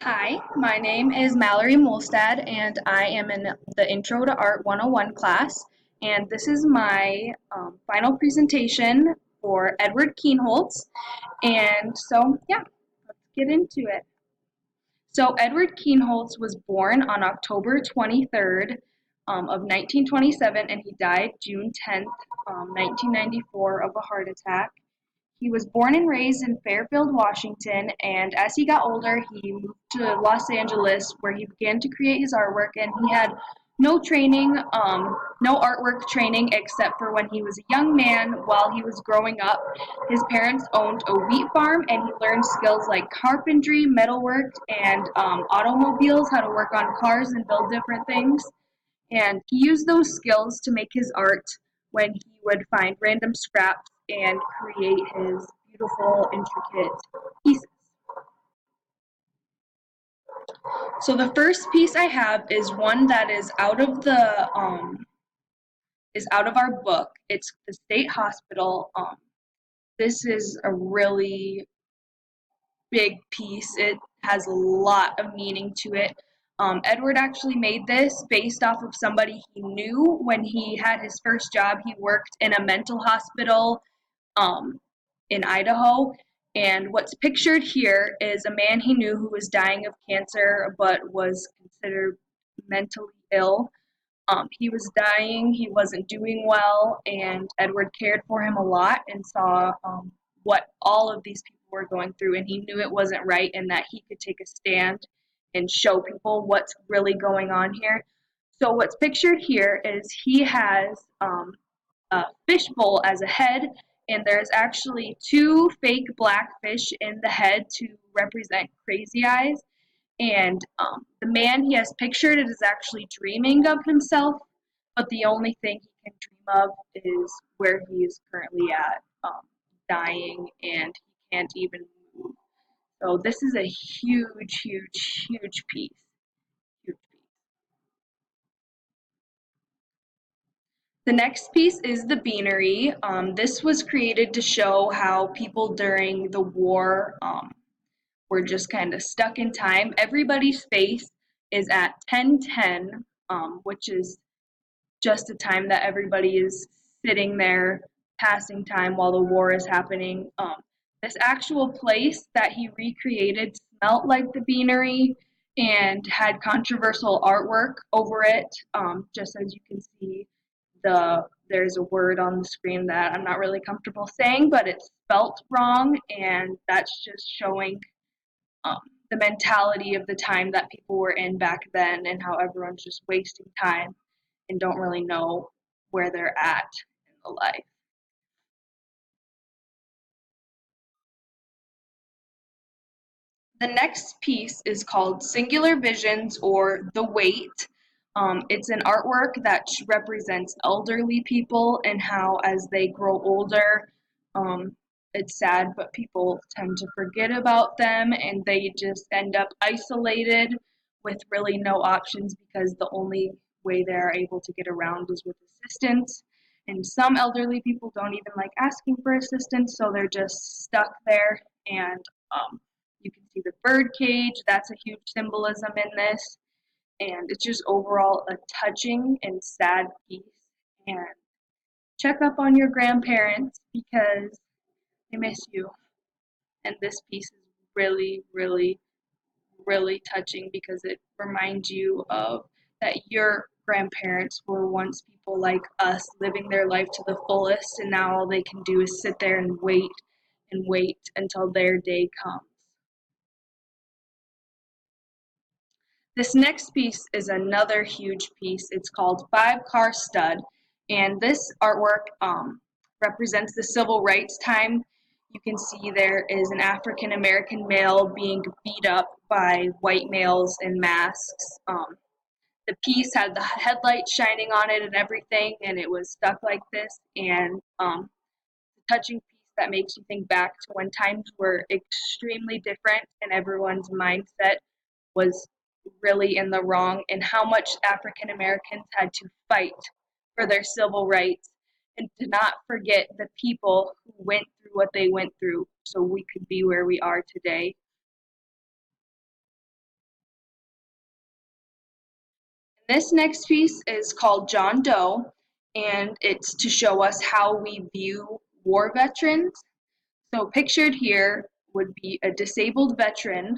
Hi, my name is Mallory Molstad, and I am in the Intro to Art 101 class. And this is my final presentation for Edward Keenholz. And so, yeah, let's get into it. So, Edward Keenholz was born on October 23rd of 1927, and he died June 10th, 1994, of a heart attack. He was born and raised in Fairfield, Washington, and as he got older, he moved to Los Angeles where he began to create his artwork, and he had no training, no artwork training except for when he was a young man while he was growing up. His parents owned a wheat farm, and he learned skills like carpentry, metalwork, and automobiles, how to work on cars and build different things. And he used those skills to make his art when he would find random scraps and create his beautiful, intricate pieces. So the first piece I have is one that is out of our book. It's the State Hospital. This is a really big piece. It has a lot of meaning to it. Edward actually made this based off of somebody he knew when he had his first job. He worked in a mental hospital um, in Idaho. And what's pictured here is a man he knew who was dying of cancer but was considered mentally ill. He was dying, he wasn't doing well, and Edward cared for him a lot and saw what all of these people were going through, and he knew it wasn't right and that he could take a stand and show people what's really going on here. So, what's pictured here is he has a fishbowl as a head, and there's actually two fake black fish in the head to represent crazy eyes. And the man he has pictured is actually dreaming of himself, but the only thing he can dream of is where he is currently at, dying, and he can't even move. So this is a huge, huge, huge piece. Huge piece. The next piece is the Beanery. This was created to show how people during the war were just kind of stuck in time. Everybody's face is at 10:10, which is just a time that everybody is sitting there passing time while the war is happening. This actual place that he recreated smelt like the Beanery and had controversial artwork over it. Just as you can see, there's a word on the screen that I'm not really comfortable saying, but it's spelt wrong, and that's just showing um, the mentality of the time that people were in back then and how everyone's just wasting time and don't really know where they're at in the life. The next piece is called Singular Visions, or The Weight. It's an artwork that represents elderly people and how, as they grow older, um, it's sad, but people tend to forget about them and they just end up isolated with really no options because the only way they're able to get around is with assistance. And some elderly people don't even like asking for assistance, so they're just stuck there. And you can see the bird cage, that's a huge symbolism in this. And it's just overall a touching and sad piece. And check up on your grandparents because they miss you. And this piece is really, really, really touching because it reminds you of that your grandparents were once people like us living their life to the fullest, and now all they can do is sit there and wait until their day comes. This next piece is another huge piece. It's called Five Car Stud, and this artwork represents the civil rights time. You can see there is an African American male being beat up by white males in masks. The piece had the headlights shining on it and everything, and it was stuck like this. And a touching piece that makes you think back to when times were extremely different and everyone's mindset was really in the wrong, and how much African Americans had to fight for their civil rights, and to not forget the people who went through what they went through so we could be where we are today. This next piece is called John Doe, and it's to show us how we view war veterans. So pictured here would be a disabled veteran,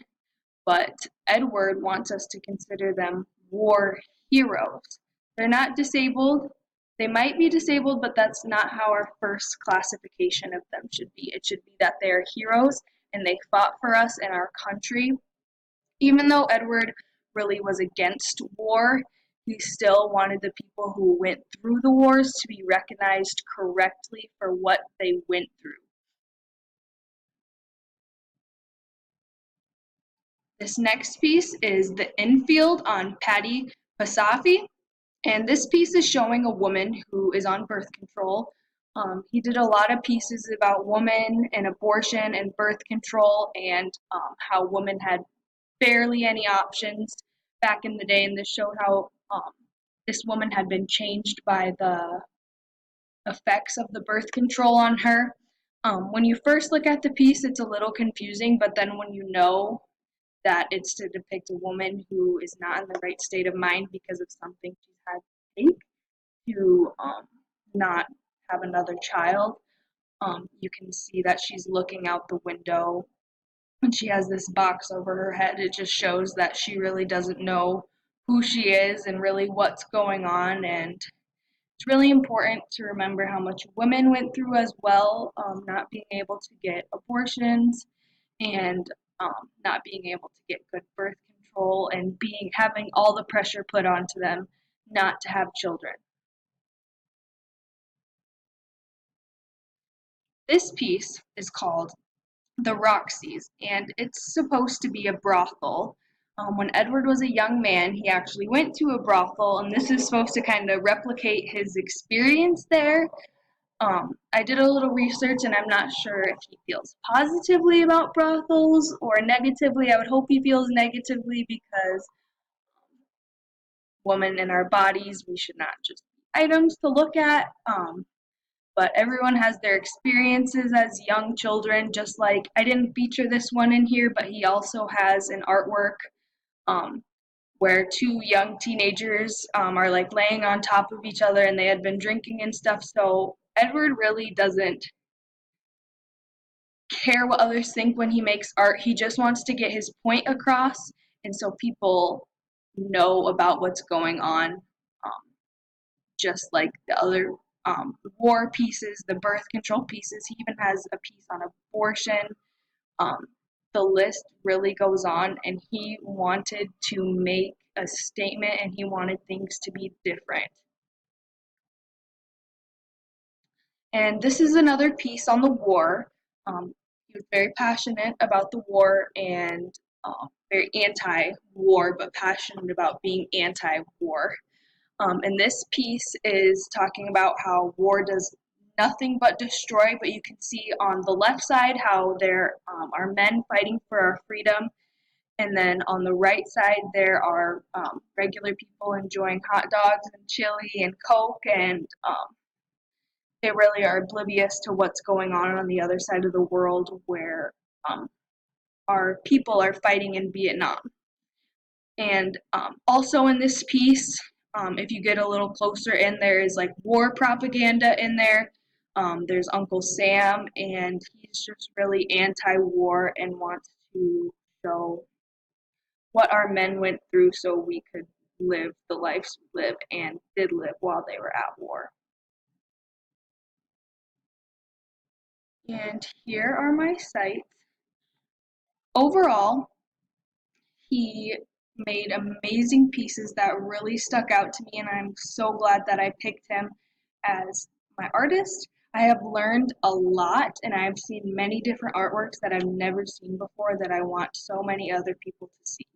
but Edward wants us to consider them war heroes. They're not disabled. They might be disabled, but that's not how our first classification of them should be. It should be that they are heroes and they fought for us and our country. Even though Edward really was against war, he still wanted the people who went through the wars to be recognized correctly for what they went through. This next piece is the Infield on Patty Pasafi, and this piece is showing a woman who is on birth control. He did a lot of pieces about women and abortion and birth control and how women had barely any options back in the day, and this showed how this woman had been changed by the effects of the birth control on her. When you first look at the piece, it's a little confusing, but then when you know that it's to depict a woman who is not in the right state of mind because of something she's had to take to not have another child, you can see that she's looking out the window and she has this box over her head. It just shows that she really doesn't know who she is and really what's going on. And it's really important to remember how much women went through as well, not being able to get abortions and not being able to get good birth control and having all the pressure put onto them not to have children. This piece is called the Roxys, and it's supposed to be a brothel. When Edward was a young man, he actually went to a brothel, and this is supposed to kind of replicate his experience there. I did a little research, and I'm not sure if he feels positively about brothels or negatively. I would hope he feels negatively because women in our bodies, we should not just be items to look at. But everyone has their experiences as young children, just like I didn't feature this one in here, but he also has an artwork um, where two young teenagers are like laying on top of each other and they had been drinking and stuff. So Edward really doesn't care what others think when he makes art. He just wants to get his point across, and so people know about what's going on, just like the other war pieces, the birth control pieces. He even has a piece on abortion. Um, the list really goes on, and he wanted to make a statement and he wanted things to be different. And this is another piece on the war. He was very passionate about the war and very anti-war, but passionate about being anti-war. And this piece is talking about how war does nothing but destroy, but you can see on the left side how there are men fighting for our freedom, and then on the right side there are regular people enjoying hot dogs and chili and Coke, and they really are oblivious to what's going on the other side of the world where um, our people are fighting in Vietnam. And also in this piece, if you get a little closer in, there is like war propaganda in there. There's Uncle Sam, and he's just really anti-war and wants to show what our men went through so we could live the lives we live and did live while they were at war. And here are my sites. Overall, he made amazing pieces that really stuck out to me, and I'm so glad that I picked him as my artist. I have learned a lot, and I have seen many different artworks that I've never seen before that I want so many other people to see.